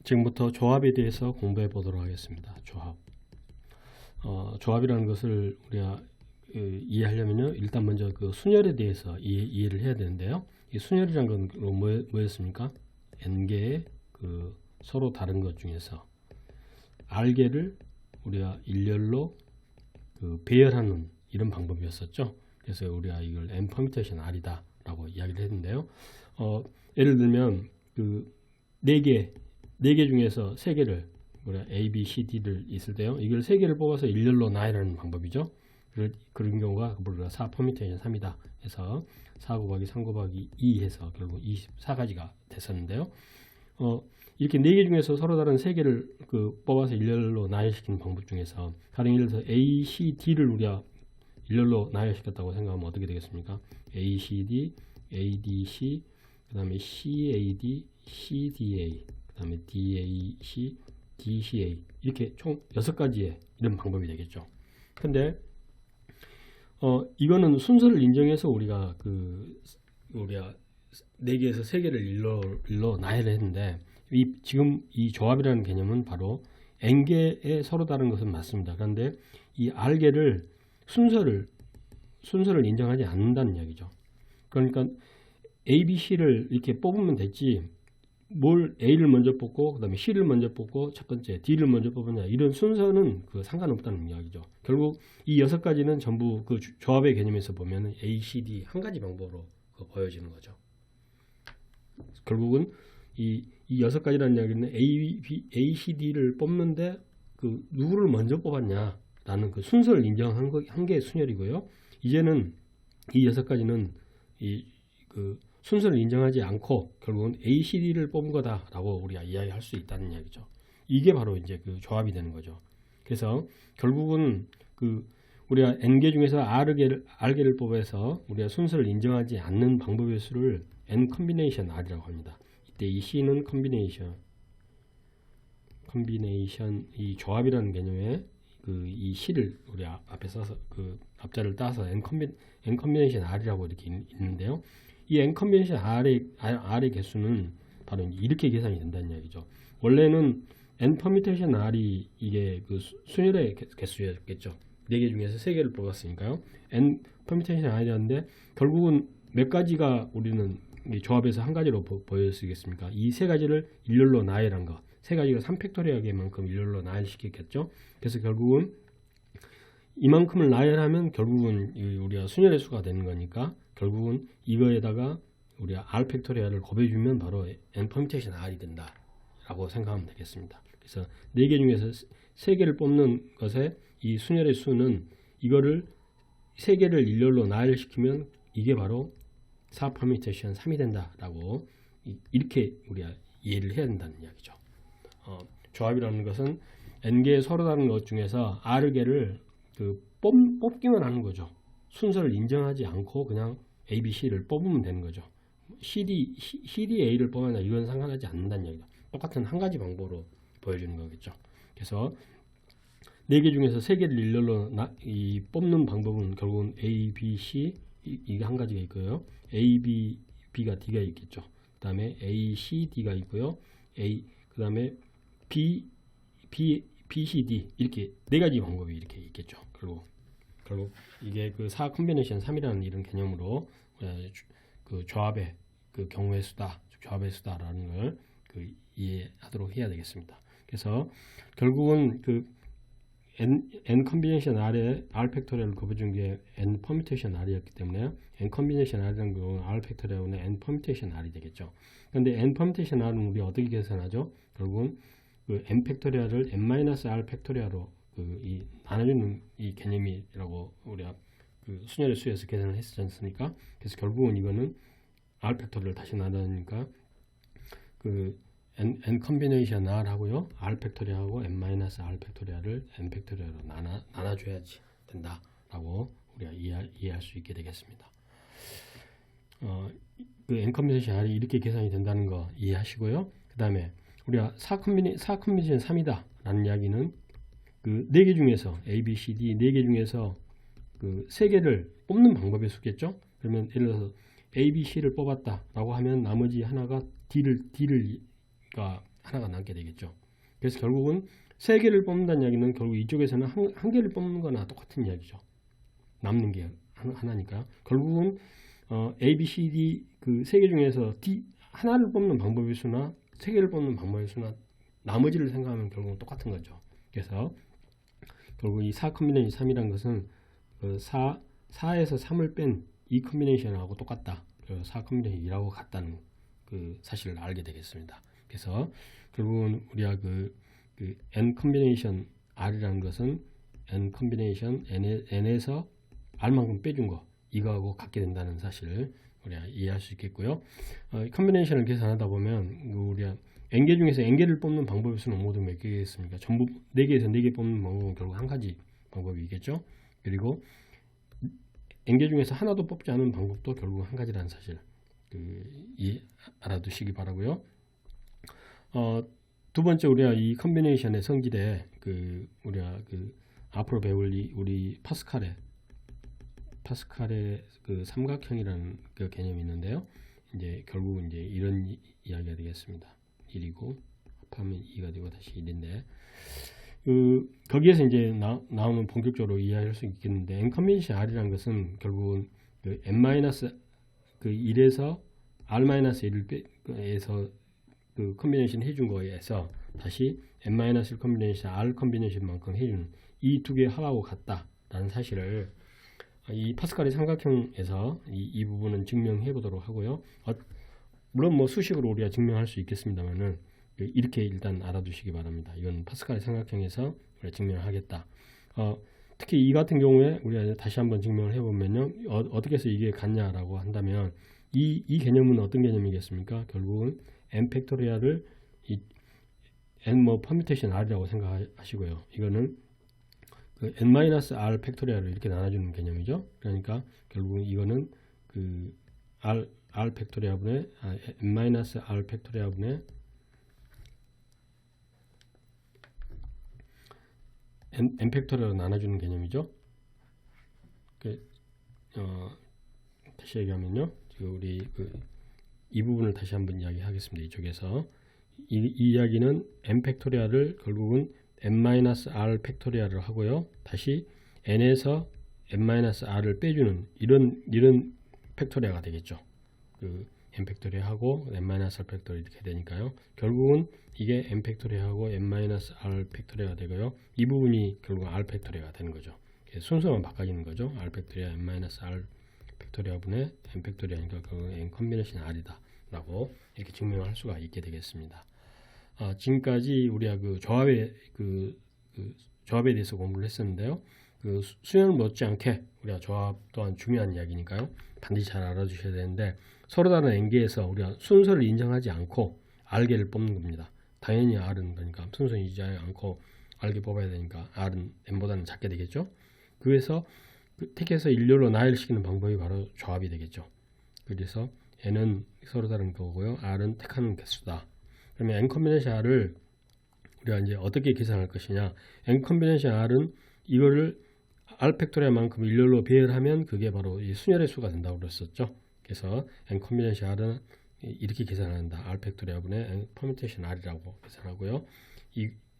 지금부터 조합에 대해서 공부해 보도록 하겠습니다. 조합. 조합이라는 것을 우리가 이해하려면요, 일단 먼저 그 순열에 대해서 이해를 해야 되는데요. 이 순열이라는 건 뭐였습니까? n개의 그 서로 다른 것 중에서 r개를 우리가 일렬로 그 배열하는 이런 방법이었었죠. 그래서 우리가 이걸 n 퍼뮤테이션 r이다 라고 이야기를 했는데요. 예를 들면 그 네 개 중에서 세 개를 우리가 A, B, C, D를 있을 때요. 이걸 세 개를 뽑아서 일렬로 나열하는 방법이죠. 그런 경우가 우리가 4 퍼뮤테이션 3이다 해서 4 곱하기 3 곱하기 2 해서 결국 24가지가 됐었는데요. 이렇게 네 개 중에서 서로 다른 세 개를 그 뽑아서 일렬로 나열시키는 방법 중에서 가령 예를 들어서 A, C, D를 우리가 일렬로 나열시켰다고 생각하면 어떻게 되겠습니까? A, C, D, A, D, C, 그 다음에 C, A, D, C, D, A, 그 다음에 D, A, C, D, C, A 이렇게 총 6가지의 이런 방법이 되겠죠. 근데 이거는 순서를 인정해서 우리가 우리가 4개에서 3개를 일로 나열을 했는데 지금 이 조합이라는 개념은 바로 n개의 서로 다른 것은 맞습니다. 그런데 이 r개를 순서를 인정하지 않는다는 이야기죠. 그러니까 A, B, C를 이렇게 뽑으면 됐지 뭘 A를 먼저 뽑고 그 다음에 C를 먼저 뽑고 첫 번째 D를 먼저 뽑느냐 이런 순서는 상관없다는 이야기죠. 결국 이 6가지는 전부 그 조합의 개념에서 보면 A, C, D 한 가지 방법으로 보여지는 거죠. 결국은 이 6가지라는 이야기는 A, C, D를 뽑는데 누구를 먼저 뽑았냐라는 그 순서를 인정한 게 순열이고요. 이제는 이 6가지는 순서를 인정하지 않고 결국은 A, C, D를 뽑은 거다라고 우리가 이야기할 수 있다는 이야기죠. 이게 바로 이제 그 조합이 되는 거죠. 그래서 결국은 우리가 n개 중에서 r개를 뽑아서 우리가 순서를 인정하지 않는 방법의 수를 n 컴비네이션 r이라고 합니다. 이때 이 C는 컴비네이션 이 조합이라는 개념에 이 C를 우리 앞에 써서 앞자를 따서 n 컴비네이션 r이라고 이렇게 있는데요. 이 n 컨벤션 r의 개수는 바로 이렇게 계산이 된다는 이야기죠. 원래는 n 퍼뮤테이션 r이 이게 순열의 개수였겠죠. 4개 중에서 3개를 뽑았으니까요. n 퍼뮤테이션 r이었는데 결국은 몇 가지가 우리는 이 조합에서 한 가지로 보여지겠습니까? 이 3가지를 일렬로 나열한 거. 3가지가 3팩토리얼만큼 일렬로 나열시켰겠죠. 그래서 결국은 이만큼을 나열하면 결국은 우리가 순열의 수가 되는 거니까 결국은 이거에다가 우리가 r 팩토리얼을 곱해주면 바로 n 퍼뮤테이션 r이 된다 라고 생각하면 되겠습니다. 그래서 4개 중에서 3개를 뽑는 것에 이 순열의 수는 이거를 3개를 일렬로 나열시키면 이게 바로 4 퍼뮤테이션 3이 된다 라고 이렇게 우리가 이해를 해야 된다는 이야기죠. 조합이라는 것은 n개의 서로 다른 것 중에서 r개를 뽑기만 하는 거죠. 순서를 인정하지 않고 그냥 A, B, C를 뽑으면 되는 거죠. CDA를 뽑아야 이건 상관하지 않는다는 얘기죠. 똑같은 한 가지 방법으로 보여주는 거겠죠. 그래서 4개 중에서 3개를 일렬로 뽑는 방법은 결국은 A, B, C 이게 한 가지가 있고요. A, B, B가 D가 있겠죠. 그 다음에 A, C, D가 있고요. 그 다음에 B, C, D 이렇게 4가지 방법이 이렇게 있겠죠. 결국 이게 4 컴비네이션 3이라는 이런 개념으로 조합의 경우의 수다, 조합의 수다라는 걸 이해하도록 해야 되겠습니다. 그래서 결국은 n 컴비네이션 r에 r 팩토리얼을 곱해준 게 n 퍼뮤테이션 r이었기 때문에 n 컴비네이션 r이라는 경우는 r 팩토리얼은 n 퍼뮤테이션 r이 되겠죠. 그런데 n 퍼뮤테이션 r은 우리가 어떻게 계산하죠? 결국은 n 팩토리얼을 n-r 팩토리얼로 나눠주는 이 개념이라고 우리가 순열의 수에서 계산을 했지 않습니까? 그래서 결국은 이거는 r 팩토리얼을 다시 나누니까 n 컴비네이션 r 하고요, r 팩토리얼하고 n-r 팩토리얼을 n 팩토리얼로 나눠줘야지 된다라고 우리가 이해할 수 있게 되겠습니다. n 컴비네이션 r이 이렇게 계산이 된다는 거 이해하시고요. 그 다음에 우리가 4 컴비네이션 3이다 라는 이야기는 4개 중에서 A, B, C, D 4개 중에서 3개를 뽑는 방법의 수겠죠. 그러면 예를 들어서 A, B, C를 뽑았다 라고 하면 나머지 하나가 D를 하나가 남게 되겠죠. 그래서 결국은 세 개를 뽑는다는 이야기는 결국 이쪽에서는 한 개를 뽑는 거나 똑같은 이야기죠. 남는 게 하나니까요. 결국은 A, B, C, D 그 세 개 중에서 D 하나를 뽑는 방법일 수나 세 개를 뽑는 방법일 수나 나머지를 생각하면 결국은 똑같은 거죠. 그래서 결국 이 4 컨비네이션 3이라는 것은 그 4에서 3을 뺀 이 컨비네이션하고 똑같다. 그래서 4 컨비네이션 2라고 같다는 그 사실을 알게 되겠습니다. 그래서 결국은 우리가 그 n 컨비네이션 r이라는 것은 n 컨비네이션 n에서 r만큼 빼준 거 이거하고 같게 된다는 사실을 우리가 이해할 수 있겠고요. 컨비네이션을 계산하다 보면 우리가 n개 중에서 n개를 뽑는 방법의 수는 모두 몇 개겠습니까? 전부 4개에서 4개 뽑는 방법은 결국 한 가지 방법이겠죠. 그리고 n개 중에서 하나도 뽑지 않은 방법도 결국 한 가지라는 사실 알아두시기 바라고요. 두 번째 우리가 이 컨비네이션의 성질에 우리가 앞으로 배울 우리 파스칼의 그 삼각형이라는 그 개념이 있는데요. 이제 결국은 이제 이런 이야기가 되겠습니다. 1이고 합하면 2가 되고 다시 1인데 거기에서 이제 나오는 본격적으로 이해할 수 있겠는데 n 컨비네이션 r이라는 것은 결국은 n-1에서 r-1을 빼서 그 컨비네이션 해준 거에서 다시 n-1 컨비네이션 r 컨비네이션만큼 해준 이 두 개 합하고 같다라는 사실을 이 파스칼의 삼각형에서 이 부분은 증명해 보도록 하고요. 물론 뭐 수식으로 우리가 증명할 수 있겠습니다만은 이렇게 일단 알아두시기 바랍니다. 이건 파스칼의 삼각형에서 우리가 증명을 하겠다. 특히 이 같은 경우에 우리가 다시 한번 증명을 해보면요. 어떻게 해서 이게 같냐라고 한다면 이 개념은 어떤 개념이겠습니까? 결국은 n 팩토리얼을 n 퍼뮤테이션 r이라고 생각하시고요. 이거는 n-r 팩토리얼을 이렇게 나눠주는 개념이죠. 그러니까 결국은 이거는 r 팩토리얼분의 n-r 팩토리얼분의 n 팩토리얼로 나눠주는 개념이죠. 다시 얘기하면요, 우리 이 부분을 다시 한번 이야기하겠습니다. 이쪽에서 이 이야기는 n 팩토리얼을 결국은 n-r 팩토리얼을 하고요. 다시 n에서 n-r을 빼주는 이런 팩토리얼가 되겠죠. n 팩토리얼하고 n-r 팩토리얼 이렇게 되니까요. 결국은 이게 n 팩토리얼하고 n-r 팩토리얼가 되고요. 이 부분이 결국 r 팩토리얼가 되는 거죠. 순서만 바꿔지는 거죠. r 팩토리얼 n-r 팩토리얼분의 n 팩토리얼이니까 결국 n 컨비네이션 r이다 라고 이렇게 증명할 수가 있게 되겠습니다. 지금까지 우리가 조합에 대해서 공부를 했었는데요. 수열 못지않게 우리가 조합 또한 중요한 이야기니까요. 반드시 잘 알아주셔야 되는데 서로 다른 n개에서 우리가 순서를 인정하지 않고 r개를 뽑는 겁니다. 당연히 r은 그러니까 순서를 인정하지 않고 r개 뽑아야 되니까 r은 n보다는 작게 되겠죠. 그래서 택해서 일렬로 나열시키는 방법이 바로 조합이 되겠죠. 그래서 n은 서로 다른 거고요. r은 택하는 개수다. 그러면 n 컨비네이션 r을 우리가 이제 어떻게 계산할 것이냐? n 컨비네이션 r은 이거를 r 팩토리얼만큼 일렬로 배열하면 그게 바로 이 순열의 수가 된다고 그랬었죠. 그래서 n 컨비네이션 r은 이렇게 계산한다. r 팩토리얼분의 n 퍼뮤테이션 r이라고 계산하고요.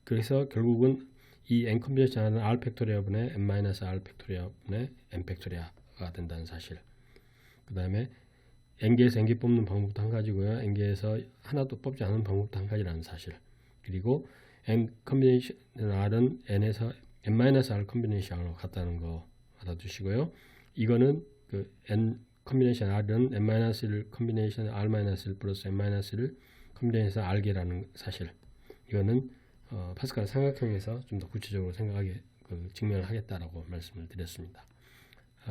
그래서 결국은 이 n 컨비네이션 r은 r 팩토리얼분의 n-r 팩토리얼분의 n 팩토리얼가 된다는 사실. 그 다음에 n개에서 n개 뽑는 방법도 한 가지고요. n개에서 하나도 뽑지 않은 방법도 한 가지라는 사실. 그리고 n 컨비네이션 r은 n에서 n-r 컨비네이션으로 같다는 거 알아두시고요. 이거는 n 컨비네이션 r은 n-1 컨비네이션 r-1 플러스 n-1 컨비네이션 r개라는 사실. 이거는 파스칼 삼각형에서 좀 더 구체적으로 증명을 하겠다라고 말씀을 드렸습니다.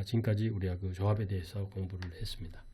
지금까지 우리가 조합에 대해서 공부를 했습니다.